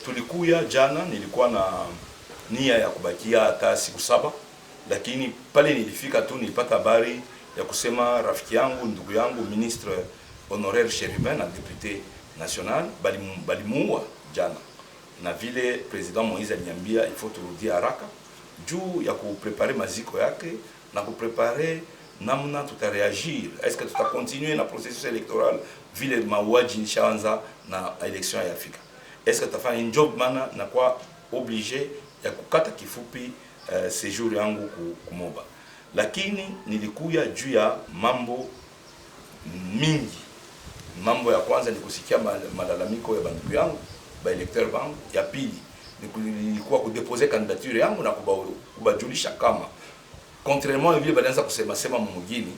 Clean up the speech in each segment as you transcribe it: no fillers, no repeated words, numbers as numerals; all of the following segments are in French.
tulikuya jana, nilikuwa na nia ya kubakia hata siku 7, lakini pale nilifika tu nilipata habari ya kusema rafiki yangu, ndugu yangu, ministre honoraire Cherubin na député national balimuua jana, na vile president Moïse aliniambia il faut turudia haraka juu ya kuprepare maziko yake na kuprepare namna tutareagir. Est-ce que tutakontinue na processus électoral vile mauaji nishaanza na election ya Afrika? Est-ce que tutafanya job mana na kwa obligé ya kukata kifupi séjour yangu kumoba. Lakini nilikuya juu ya mambo mingi. Mambo ya kwanza ni kusikia malalamiko ya bandugu yangu, ba electeur bangu. Ya pili nilikuwa kudeposer candidature yangu na kubajulisha kama contrairement vile banaanza kusema sema mumugini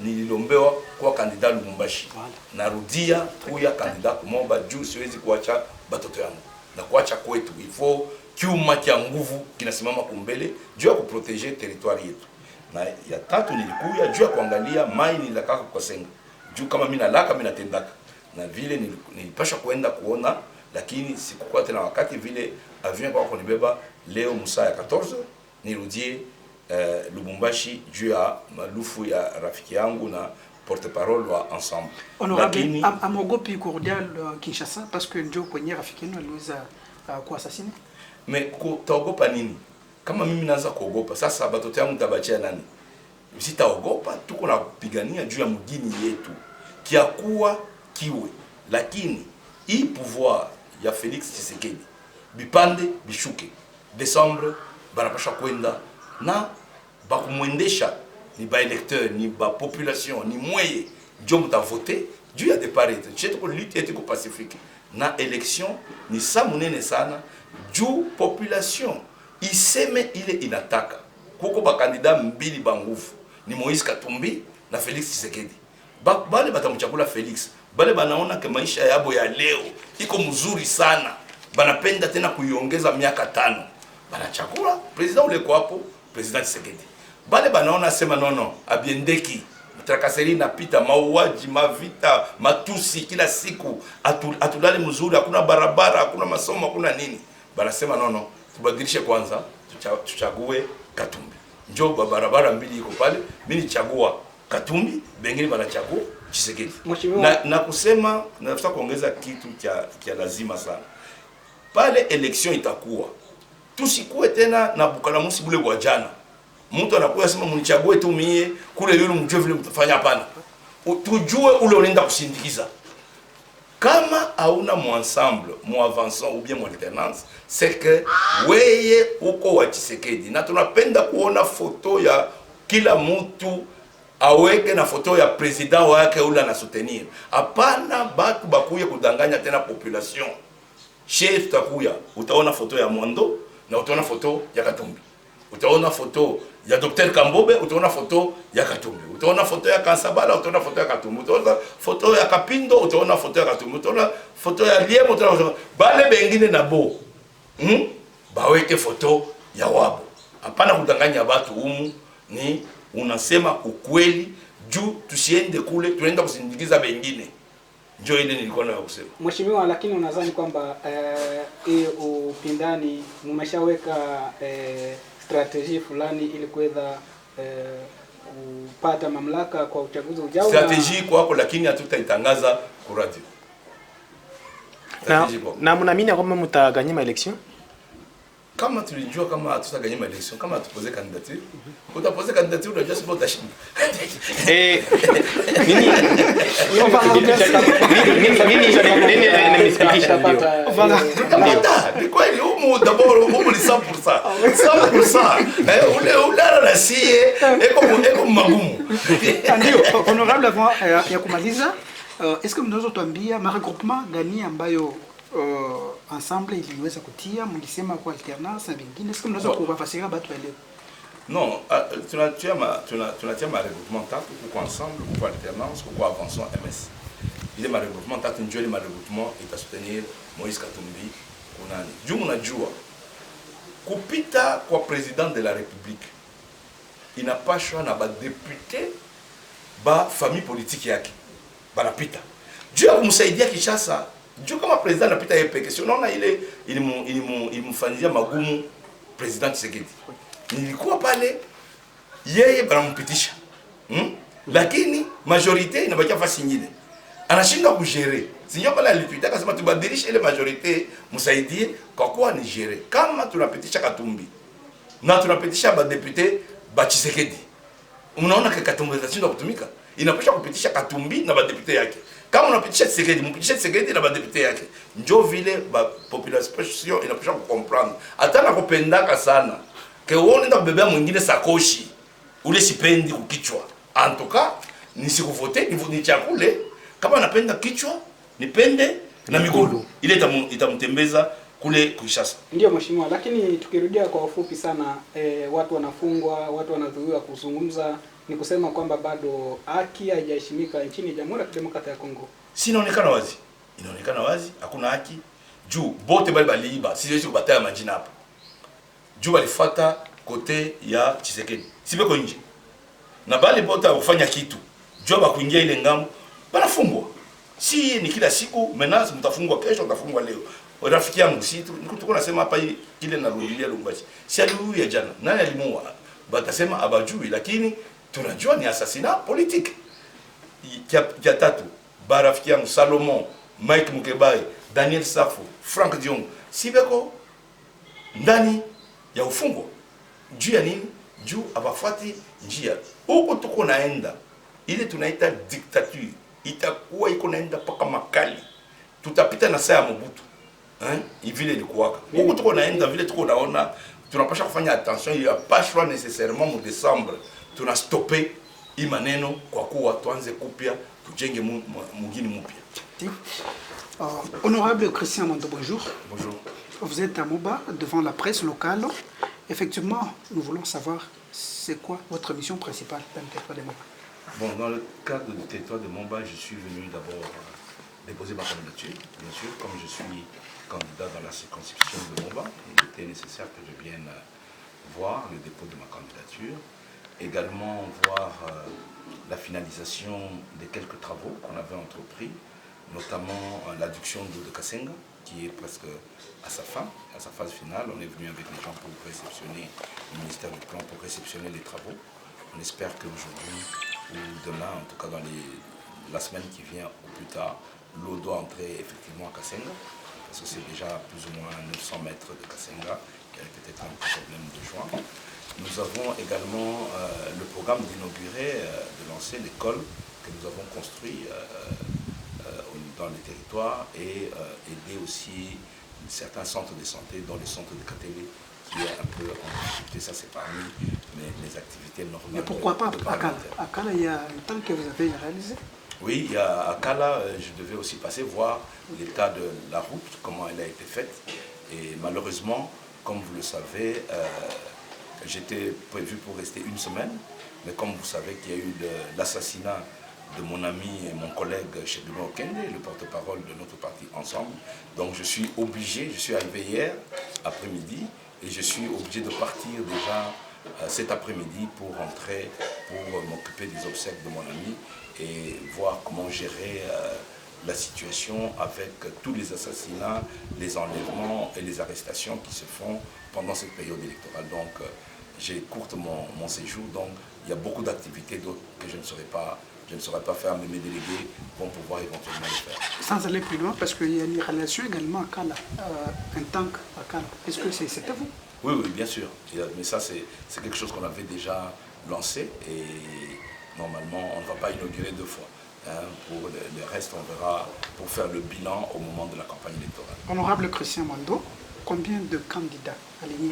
nililombewa kwa kandida Lubumbashi. Narudia kuya kandida kumoba juu siwezi kuacha batoto yangu na kuacha kwetu. Il faut kiuma kia nguvu kinasimama kumbele juu ya kuproteger territoire yetu. Na ya tatu nilikuya juu ya kuangalia mai nilakaka kwa senga. Juu kama mimi nalaka mimi natendaka. Na vile nilipasha kuenda kuona, lakini sikukuwa tena wakati vile avion kwa kunibeba leo musaa ya 14 nirudie Lubumbashi juu ya malufu ya rafiki yangu na porte-parole wa ensemble. Honorable, amogopi cordial Kinshasa parce que ndio kwenye rafiki yenu aliweza kuassassiner. Mais utaogopa nini? Kama mimi naanza kuogopa, sasa batoto yangu tabachia nani? Sitaogopa, tuko na kupigania juu ya mgini yetu. Kiakuwa kiwe. Lakini hii pouvoir ya Félix Tshisekedi bipande bishuke. Décembre banapasha kwenda na bakumwendesha ni ba électeur ni ba population ni mweye ndio mtavote juu ya deparete chetu ko lutte yetu ko pacifique na election ni sa munene sana juu population iseme ile inataka kuko ba kandida mbili ba nguvu ni Moïse Katumbi na Félix Tshisekedi bale batamchagula Félix bale banaona ke maisha yabo ya leo iko mzuri sana banapenda tena kuiongeza miaka 5 banachagula president ule kwa hapo president Tshisekedi bale banaona sema nono abiendeki trakaseri na pita mauaji mavita matusi kila siku atulale mzuri hakuna barabara hakuna masomo hakuna nini banasema nono tubadilishe kwanza tuchague Katumbi njoo barabara mbili iko pale mimi nichagua Katumbi bengine banachagua Tshisekedi na kusema nataka kuongeza kitu cha lazima sana pale election itakuwa tusikuwe tena na bukalamusi bule kwa jana. Mtu anakuja sema mnichague tu mie kule yule mjue vile mtafanya hapana. Tujue ule unaenda kusindikiza. Kama hauna mu ensemble, mu avançant ou bien mu alternance, c'est que weye uko wa Tshisekedi. Na tunapenda kuona foto ya kila mtu aweke na foto ya president wake ule na soutenir. Hapana batu bakuye kudanganya tena population. Chef takuya utaona foto ya Mwando na utaona foto ya Katumbi. Utaona foto ya Dr Kambobe, utaona foto ya Katumbi. Utaona foto ya Kansabala, utaona foto ya Katumbi. Utaona foto ya Kapindo, utaona foto ya Katumbi. Utaona foto ya Liemo, utaona foto. Bale bengine na bo. Baweke foto ya wabo. Hapana kudanganya watu humu ni unasema ukweli juu tusiende kule tunaenda kusindikiza bengine. Njoo ile nilikuwa na kusema. Mheshimiwa, lakini unadhani kwamba upindani mmeshaweka strategy fulani ili kuweza kupata mamlaka kwa uchaguzi ujao? Strategy kwa hapo lakini hatutaitangaza kwa radio. Na mnaamini kwamba mtaganyima election? Kama tulijua kama hatutaganyima election, kama tupose candidature, utapose candidature unajua sio utashinda. Nini nimesikitisha ndio. Ni kweli humu d'abord humu ni 100%. 100%. Ule ulala na sie eko magumu. Ndio, honorable avant ya kumaliza, est-ce que mnaweza tuambia regroupement gani ambayo ensemble iliweza kutia mlisema kwa alternance na vingine est-ce que mnaweza kuwafasiria watu waelewe? Non, tunatia ma regroupement tatu kwa ensemble kwa alternance kwa avançant MS. Ile ma regroupement tatu ndio ile ma regroupement itasoutenir Moïse Katumbi kunani. Juu mnajua kupita kwa president de la République inapashwa na ba député ba famille politique yake banapita. Juu ya kumsaidia Kinshasa juu kama president anapita yeye peke, si unaona ile ilimfanyia magumu president Tshisekedi. Nilikuwa pale yeye banampitisha. Lakini majorite inabakia fasi nyingine. Anashindwa kujere. Sio pale alituita akasema tubadilishe ile majorite msaidie kwa kuwa ni jere. Kama tunapitisha Katumbi na tunapitisha ba député ba Tshisekedi. Unaona ke Katumbi atashindwa kutumika. Inapasha kupitisha Katumbi na ba député yake. Kama unapitisha Tshisekedi, mpitishe Tshisekedi na ba député yake. Njo vile ba population inapasha kucomprendre. Hata na kupendaka sana. Ke uone nda kubebea mwingine sakoshi. Ule sipendi kukichwa. En tout cas, nisikuvote, ni chakule. Kama napenda kichwa, nipende na miguu. Ile itamtembeza kule Kinshasa. Ndio mheshimiwa, lakini tukirudia kwa ufupi sana, watu wanafungwa, watu wanazuiwa kuzungumza, ni kusema kwamba bado haki haijaheshimika nchini Jamhuri ya Kidemokrasia ya Kongo. Si inaonekana wazi. Inaonekana wazi, hakuna haki. Juu bote bali baliiba, siwezi kubataya majina hapa. Juu walifuata kote ya Tshisekedi. Sibeko nje. Na bali bote kufanya kitu. Juu bakuingia ile ngambo, banafungwa. Si ni kila siku menace, mtafungwa kesho, mtafungwa leo. Rafiki yangu si tuko nasema hapa ile narudilia Lubumbashi. Si aliuya jana. Nani alimuua? Batasema abajui, lakini tunajua ni assassinat politique. Ya tatu, barafiki yangu Salomon, Mike Mukebai, Daniel Safo, Frank Dion, sibeko ndani ya ufungo. Juu ya nini? Juu abafuati njia. Huko tuko naenda, ile tunaita dictature, itakuwa iko naenda paka makali. Tutapita na saa ya Mobutu. Vile ilikuwaka. Huko tuko naenda vile tuko naona, tunapasha kufanya attention, il y a pas choix nécessairement mu décembre. Tuna stopper hii maneno kwa kuwa tuanze kupya, tujenge mwingine mpya. Honorable Christian Mando, bonjour. Bonjour. Vous êtes à Moba, devant la presse locale. Effectivement, nous voulons savoir c'est quoi votre mission principale dans le territoire de Moba. Bon, dans le cadre du territoire de Moba, je suis venu d'abord déposer ma candidature. Bien sûr, comme je suis candidat dans la circonscription de Moba, il était nécessaire que je vienne voir le dépôt de ma candidature. Également voir la finalisation de quelques travaux qu'on avait entrepris, notamment l'adduction d'eau de Kasenga, qui est presque à sa fin, à sa phase finale. On est venu avec les gens pour réceptionner, le ministère du Plan, pour réceptionner les travaux. On espère qu'aujourd'hui ou demain, en tout cas dans la semaine qui vient ou plus tard, l'eau doit entrer effectivement à Kasenga, parce que c'est déjà plus ou moins 900 mètres de Kasenga. Il y a peut-être un petit problème de joint. Nous avons également le programme d'inaugurer, de lancer l'école que nous avons construite dans les territoires et aider aussi certains centres de santé, dont le centre de Katélé, qui est un peu en difficulté. Ça, c'est parmi les activités normales. Mais pourquoi pas à Kala? À Kala, il y a un temps que vous avez réalisé. Oui, à Kala, je devais aussi passer voir l'état de la route, comment elle a été faite. Et malheureusement, comme vous le savez, j'étais prévu pour rester une semaine. Mais comme vous savez qu'il y a eu l'assassinat de mon ami et mon collègue Chedoulo Okende, le porte-parole de notre parti Ensemble. Donc je suis obligé, je suis arrivé hier après-midi et je suis obligé de partir déjà cet après-midi pour rentrer, pour m'occuper des obsèques de mon ami et voir comment gérer la situation avec tous les assassinats, les enlèvements et les arrestations qui se font pendant cette période électorale. Donc j'écourte mon séjour, donc il y a beaucoup d'activités d'autres que je ne saurais pas faire, mais mes délégués vont pouvoir éventuellement le faire. Sans aller plus loin, parce qu'il y a une relation également à Kala, un tank à Kala. Est-ce que c'est à vous? Oui, oui, bien sûr. Mais ça, c'est quelque chose qu'on avait déjà lancé et normalement, on ne va pas inaugurer deux fois. Pour le reste, on verra pour faire le bilan au moment de la campagne électorale. Honorable Christian Mando, combien de candidats alignés?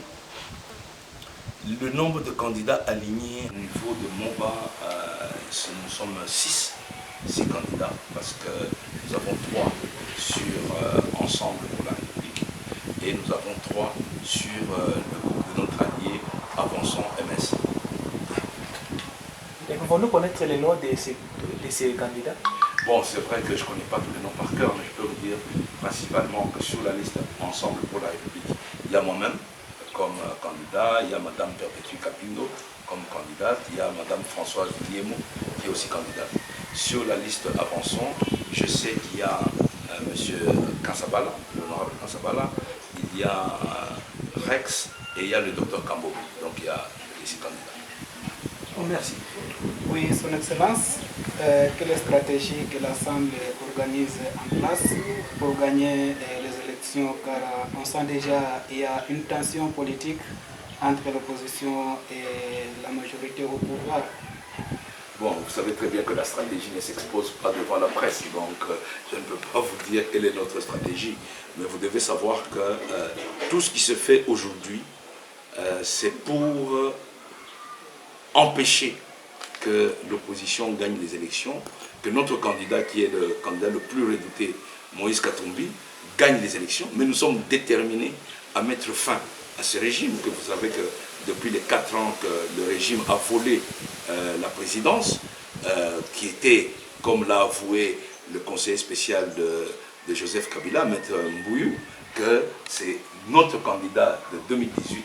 Le nombre de candidats alignés au niveau de Moba, nous sommes 6 candidats, parce que nous avons 3 sur Ensemble pour la République et nous avons 3 sur le groupe de notre allié Avançons MS. Et pouvons-nous connaître les noms de ces candidats? Bon, c'est vrai que je ne connais pas tous les noms par cœur, mais je peux vous dire principalement que sur la liste Ensemble pour la République, il y a moi-même comme candidat, il y a Madame Perpétue Kapindo comme candidate, il y a Madame Françoise Guillemot qui est aussi candidate. Sur la liste Avançons, je sais qu'il y a Monsieur Kansabala, l'honorable Kansabala, il y a Rex et il y a le docteur Kambobi. Donc il y a les 6 candidats. Oh, merci. Oui, Son Excellence, quelle stratégie que l'Assemblée organise en place pour gagner les élections, car on sent déjà qu'il y a une tension politique entre l'opposition et la majorité au pouvoir. Bon, vous savez très bien que la stratégie ne s'expose pas devant la presse, donc je ne peux pas vous dire quelle est notre stratégie, mais vous devez savoir que tout ce qui se fait aujourd'hui, c'est pour empêcher que l'opposition gagne les élections, que notre candidat, qui est le candidat le plus redouté, Moïse Katumbi, gagne les élections, mais nous sommes déterminés à mettre fin à ce régime, que vous savez que depuis les 4 ans que le régime a volé la présidence, qui était, comme l'a avoué le conseiller spécial de Joseph Kabila, Maître Mbouyou, que c'est notre candidat de 2018,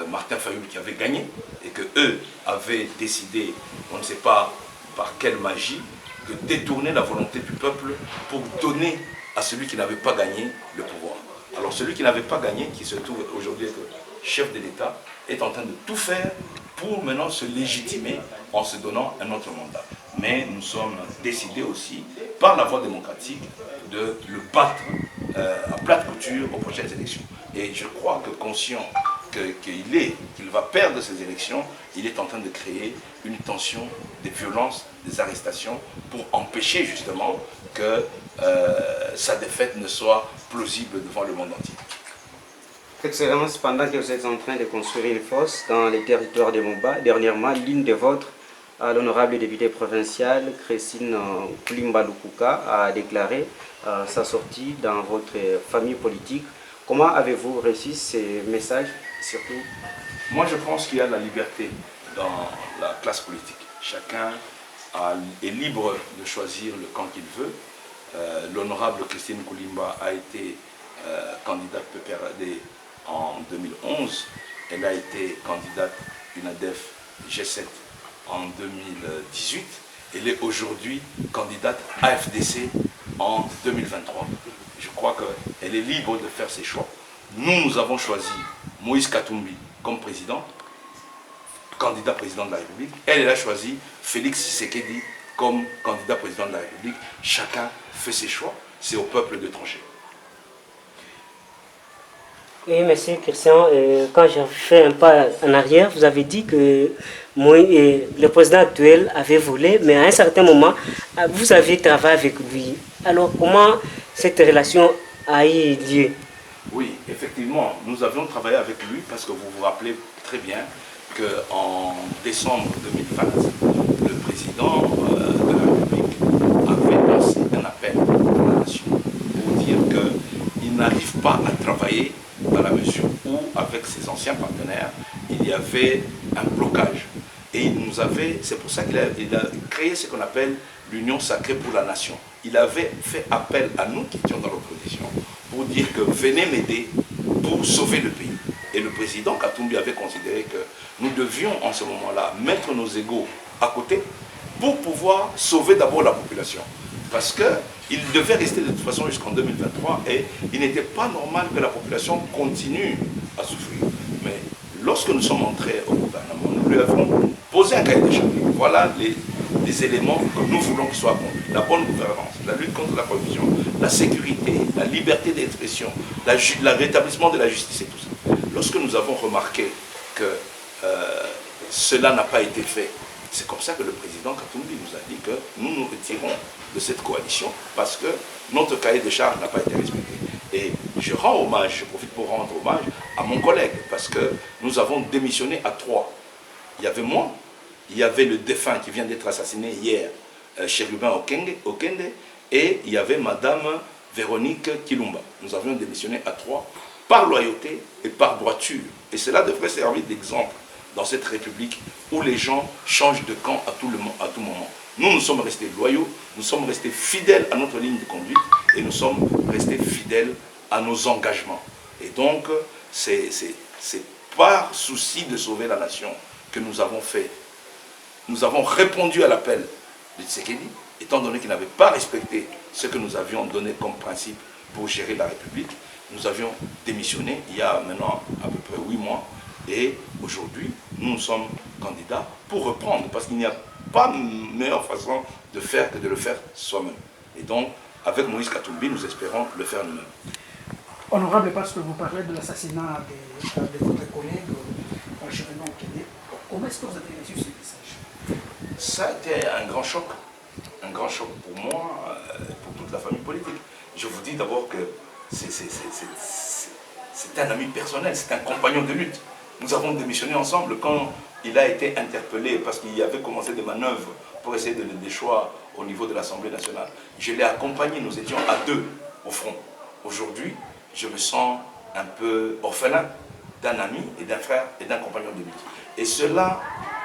Martin Fayoul, qui avait gagné, et que eux avaient décidé, on ne sait pas par quelle magie, de détourner la volonté du peuple pour donner à celui qui n'avait pas gagné le pouvoir. Alors celui qui n'avait pas gagné, qui se trouve aujourd'hui être chef de l'État, est en train de tout faire pour maintenant se légitimer en se donnant un autre mandat. Mais nous sommes décidés aussi, par la voie démocratique, de le battre à plate couture aux prochaines élections. Et je crois que conscient qu'il va perdre ces élections, il est en train de créer une tension, des violences, des arrestations, pour empêcher justement que sa défaite ne soit plausible devant le monde entier. Excellence, pendant que vous êtes en train de construire une fosse dans les territoires de Moba, dernièrement, l'une des vôtres, l'honorable députée provinciale Christine Koulimba Lukuka, a déclaré sa sortie dans votre famille politique. Comment avez-vous reçu ces messages surtout? Moi, je pense qu'il y a la liberté dans la classe politique. Chacun est libre de choisir le camp qu'il veut. L'honorable Christine Koulimba a été candidate PPRD en 2011. Elle a été candidate UNADEF G7 en 2018. Elle est aujourd'hui candidate AFDC en 2023. Je crois qu'elle est libre de faire ses choix. Nous avons choisi Moïse Katumbi comme président, candidat président de la République. Elle a choisi Félix Tshisekedi comme candidat président de la République. Chacun fait ses choix. C'est au peuple de trancher. Oui, monsieur Christian, quand j'ai fait un pas en arrière, vous avez dit que le président actuel avait volé, mais à un certain moment, vous avez travaillé avec lui. Alors, comment cette relation a eu lieu? Oui, effectivement, nous avions travaillé avec lui parce que vous vous rappelez très bien qu'en décembre 2020, le président de la République avait lancé un appel à la nation pour dire qu'il n'arrive pas à travailler dans la mesure où, avec ses anciens partenaires, il y avait un blocage. Et c'est pour ça qu'il a créé ce qu'on appelle l'Union sacrée pour la nation. Il avait fait appel à nous qui étions dans l'opposition pour dire que venez m'aider pour sauver le pays. Et le président Katumbi avait considéré que nous devions en ce moment-là mettre nos égos à côté pour pouvoir sauver d'abord la population. Parce qu'il devait rester de toute façon jusqu'en 2023 et il n'était pas normal que la population continue à souffrir. Mais lorsque nous sommes entrés au gouvernement, nous lui avons posé un cahier de charges. Voilà les éléments que nous voulons qu'ils soient accomplis. La bonne gouvernance, la lutte contre la corruption, la sécurité, la liberté d'expression, le rétablissement de la justice et tout ça. Lorsque nous avons remarqué que cela n'a pas été fait, c'est comme ça que le président Katumbi nous a dit que nous nous retirons de cette coalition parce que notre cahier de charges n'a pas été respecté. Et je rends hommage, je profite pour rendre hommage à mon collègue parce que nous avons démissionné à 3. Il y avait moi, il y avait le défunt qui vient d'être assassiné hier, Chérubin Okende, et il y avait Madame Véronique Kilumba. Nous avions démissionné à 3 par loyauté et par droiture. Et cela devrait servir d'exemple dans cette République où les gens changent de camp à tout moment. Nous sommes restés loyaux, nous sommes restés fidèles à notre ligne de conduite et nous sommes restés fidèles à nos engagements. Et donc, c'est par souci de sauver la nation que nous avons fait. Nous avons répondu à l'appel de Tshisekedi, étant donné qu'ils n'avaient pas respecté ce que nous avions donné comme principe pour gérer la République, nous avions démissionné il y a maintenant à peu près 8 mois. Et aujourd'hui, nous sommes candidats pour reprendre, parce qu'il n'y a pas meilleure façon de faire que de le faire soi-même. Et donc, avec Moïse Katumbi, nous espérons le faire nous-mêmes. Honorable, parce que vous parlez de l'assassinat de votre collègue, Chevènement Kennedy, comment est-ce que vous avez reçu ce message? Ça a été un grand choc pour moi, pour toute la famille politique. Je vous dis d'abord que c'est un ami personnel, c'est un compagnon de lutte. Nous avons démissionné ensemble quand il a été interpellé parce qu'il avait commencé des manœuvres pour essayer de le déchoir au niveau de l'Assemblée nationale. Je l'ai accompagné, nous étions à 2 au front. Aujourd'hui, je me sens un peu orphelin d'un ami et d'un frère et d'un compagnon de lutte. Et cela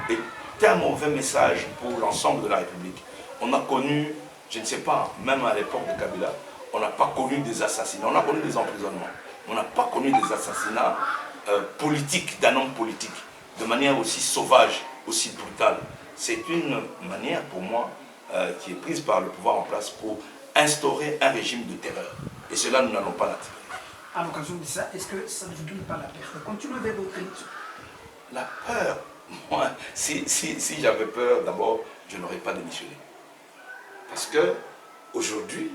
est un mauvais message pour l'ensemble de la République. On a connu, je ne sais pas, même à l'époque de Kabila, on n'a pas connu des assassinats, on a connu des emprisonnements. On n'a pas connu des assassinats politiques, d'un homme politique, de manière aussi sauvage, aussi brutale. C'est une manière pour moi qui est prise par le pouvoir en place pour instaurer un régime de terreur. Et cela, nous n'allons pas l'attirer. À l'occasion de ça, est-ce que ça ne vous donne pas la peur de continuer avec votre lutte? La peur, moi, si j'avais peur, d'abord, je n'aurais pas démissionné. Parce que aujourd'hui,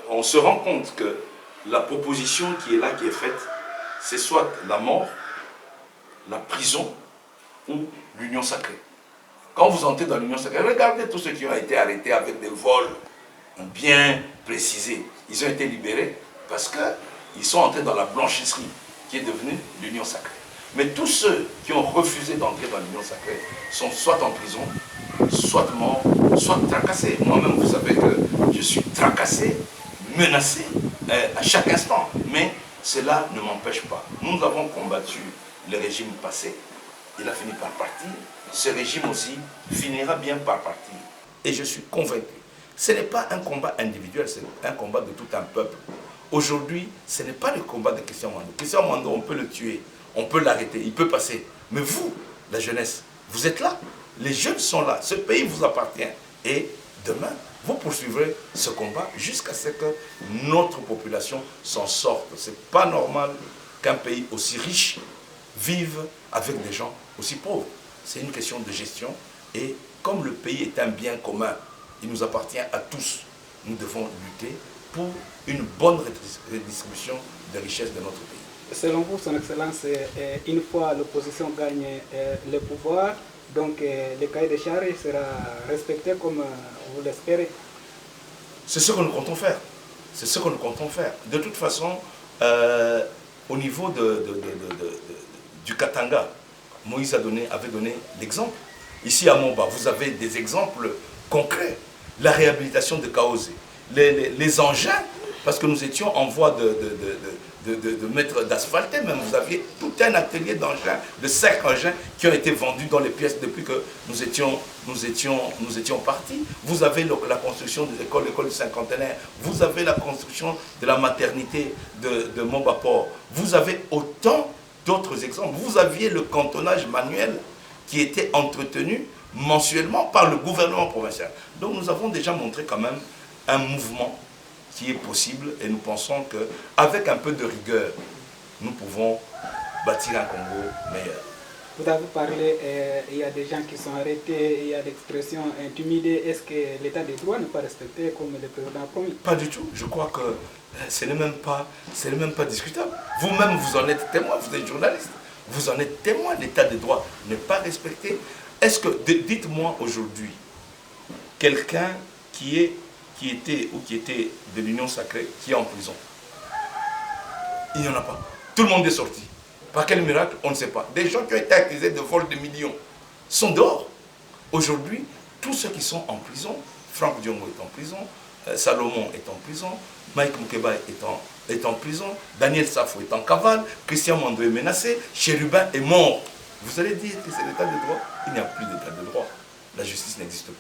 on se rend compte que la proposition qui est là, qui est faite, c'est soit la mort, la prison ou l'union sacrée. Quand vous entrez dans l'union sacrée, regardez tous ceux qui ont été arrêtés avec des vols bien précisés. Ils ont été libérés parce qu'ils sont entrés dans la blanchisserie qui est devenue l'union sacrée. Mais tous ceux qui ont refusé d'entrer dans l'union sacrée sont soit en prison, soit morts, soit tracassés. Moi-même, vous savez que je suis tracassé, menacé à chaque instant. Mais cela ne m'empêche pas. Nous avons combattu le régime passé. Il a fini par partir. Ce régime aussi finira bien par partir. Et je suis convaincu. Ce n'est pas un combat individuel, c'est un combat de tout un peuple. Aujourd'hui, ce n'est pas le combat de Christian Mando. Christian Mando, on peut le tuer, on peut l'arrêter, il peut passer. Mais vous, la jeunesse, vous êtes là. Les jeunes sont là. Ce pays vous appartient. Et demain, vous poursuivrez ce combat jusqu'à ce que notre population s'en sorte. Ce n'est pas normal qu'un pays aussi riche vive avec des gens aussi pauvres. C'est une question de gestion. Et comme le pays est un bien commun, il nous appartient à tous. Nous devons lutter pour une bonne redistribution des richesses de notre pays. Selon vous, Son Excellence, une fois l'opposition gagne le pouvoir, donc le cahier des charges sera respecté comme vous l'espérez? C'est ce que nous comptons faire. C'est ce que nous comptons faire. De toute façon, au niveau du Katanga, Moïse avait donné l'exemple. Ici à Momba, vous avez des exemples concrets. La réhabilitation de Kaosé, les engins, parce que nous étions en voie de mettre d'asphalter, même vous aviez tout un atelier d'engins, de 5 engins qui ont été vendus dans les pièces depuis que nous étions partis. Vous avez la construction des écoles, l'école du cinquantenaire, vous avez la construction de la maternité de Mombaport, vous avez autant d'autres exemples. Vous aviez le cantonnage manuel qui était entretenu mensuellement par le gouvernement provincial. Donc nous avons déjà montré quand même un mouvement qui est possible et nous pensons qu'avec un peu de rigueur, nous pouvons bâtir un Congo meilleur. Vous avez parlé, il y a des gens qui sont arrêtés, il y a l'expression intimidée. Est-ce que l'état de droit n'est pas respecté comme le président a promis? Pas du tout. Je crois que ce n'est même pas discutable. Vous-même, vous en êtes témoin, vous êtes journaliste. Vous en êtes témoin, l'état de droit n'est pas respecté. Est-ce que, dites-moi aujourd'hui, quelqu'un qui était de l'Union sacrée, qui est en prison? Il n'y en a pas. Tout le monde est sorti. Par quel miracle? On ne sait pas. Des gens qui ont été accusés de vol de millions sont dehors. Aujourd'hui, tous ceux qui sont en prison, Franck Diongo est en prison, Salomon est en prison, Mike Mukeba est en prison, Daniel Safo est en cavale, Christian Mando est menacé, Chérubin est mort. Vous allez dire que c'est l'état de droit? Il n'y a plus d'état de droit. La justice n'existe plus.